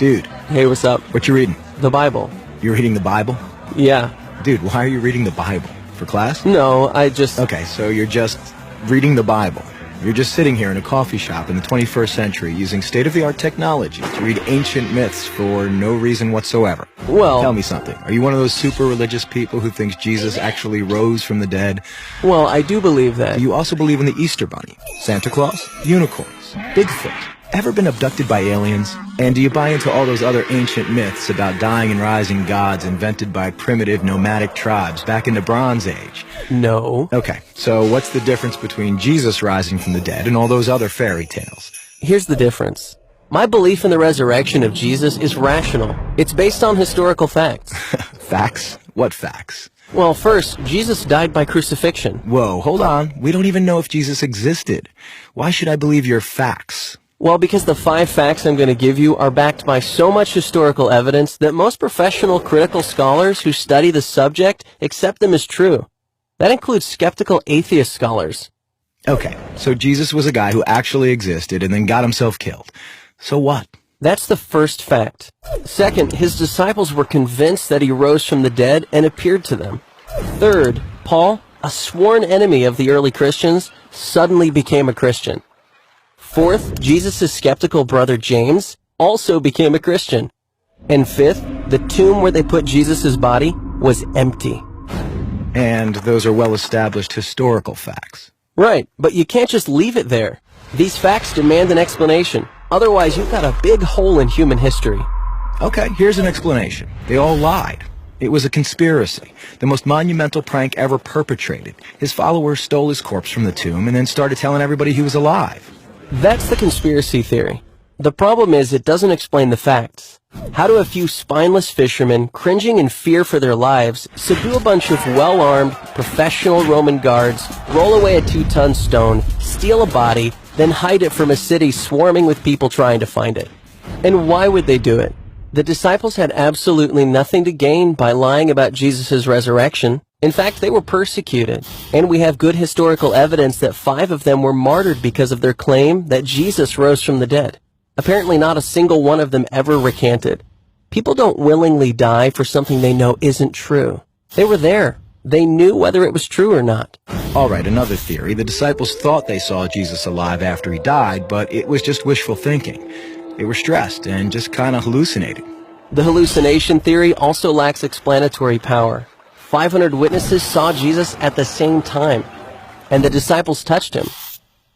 Dude, Hey, what's up? what you reading? The Bible. You're reading the Bible? Yeah. Dude, why are you reading the Bible? For class? No, I just... Okay, so you're just reading the Bible. You're just sitting here in a coffee shop in the 21st century using state-of-the-art technology to read ancient myths for no reason whatsoever. Well... Tell me something. Are you one of those super religious people who thinks Jesus actually rose from the dead? Well, I do believe that. Do you also believe in the Easter Bunny, Santa Claus, unicorns, Bigfoot? Ever been abducted by aliens? And do you buy into all those other ancient myths about dying and rising gods invented by primitive nomadic tribes back in the Bronze Age? No. Okay, so what's the difference between Jesus rising from the dead and all those other fairy tales? Here's the difference. My belief in the resurrection of Jesus is rational. It's based on historical facts. Facts? What facts? Well, first, Jesus died by crucifixion. Whoa, hold on. We don't even know if Jesus existed. Why should I believe your facts? Well, because the 5 facts I'm going to give you are backed by so much historical evidence that most professional critical scholars who study the subject accept them as true. That includes skeptical atheist scholars. Okay, so Jesus was a guy who actually existed and then got himself killed. So what? That's the first fact. Second, his disciples were convinced that he rose from the dead and appeared to them. Third, Paul, a sworn enemy of the early Christians, suddenly became a Christian. Fourth, Jesus' skeptical brother James also became a Christian. And fifth, the tomb where they put Jesus' body was empty. And those are well-established historical facts. Right, but you can't just leave it there. These facts demand an explanation. Otherwise, you've got a big hole in human history. Okay, here's an explanation. They all lied. It was a conspiracy, the most monumental prank ever perpetrated. His followers stole his corpse from the tomb and then started telling everybody he was alive. That's the conspiracy theory. The problem is it doesn't explain the facts. How do a few spineless fishermen, cringing in fear for their lives, subdue a bunch of well-armed, professional Roman guards, roll away a 2-ton stone, steal a body, then hide it from a city swarming with people trying to find it? And why would they do it? The disciples had absolutely nothing to gain by lying about Jesus' resurrection. In fact, they were persecuted, and we have good historical evidence that 5 of them were martyred because of their claim that Jesus rose from the dead. Apparently not a single one of them ever recanted. People don't willingly die for something they know isn't true. They were there. They knew whether it was true or not. All right, another theory. The disciples thought they saw Jesus alive after he died, but it was just wishful thinking. They were stressed and just kind of hallucinating. The hallucination theory also lacks explanatory power. 500 witnesses saw Jesus at the same time, and the disciples touched him.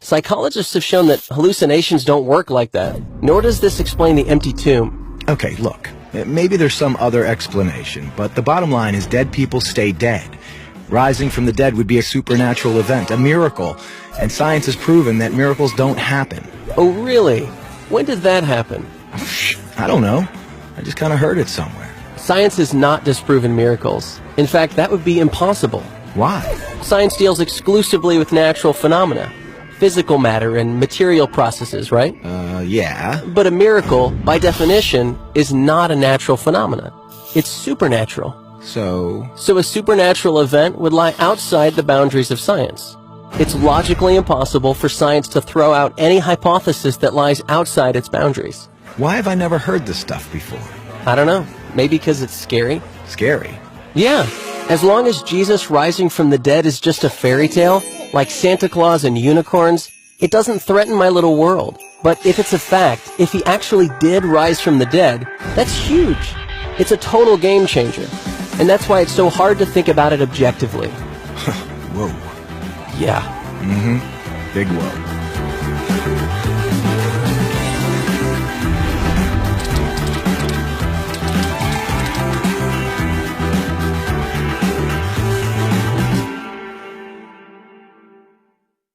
Psychologists have shown that hallucinations don't work like that, nor does this explain the empty tomb. Okay, look, maybe there's some other explanation, but the bottom line is dead people stay dead. Rising from the dead would be a supernatural event, a miracle, and science has proven that miracles don't happen. Oh, really? When did that happen? I don't know. I just kind of heard it somewhere. Science has not disproven miracles. In fact, that would be impossible. Why? Science deals exclusively with natural phenomena, physical matter and material processes, right? Yeah. But a miracle, by definition, is not a natural phenomenon. It's supernatural. So a supernatural event would lie outside the boundaries of science. It's logically impossible for science to throw out any hypothesis that lies outside its boundaries. why have I never heard this stuff before? I don't know. Maybe because it's scary? Scary? Yeah. As long as Jesus rising from the dead is just a fairy tale, like Santa Claus and unicorns, it doesn't threaten my little world. But if it's a fact, if he actually did rise from the dead, that's huge. It's a total game changer. And that's why it's so hard to think about it objectively. Whoa. Yeah. Big whoa.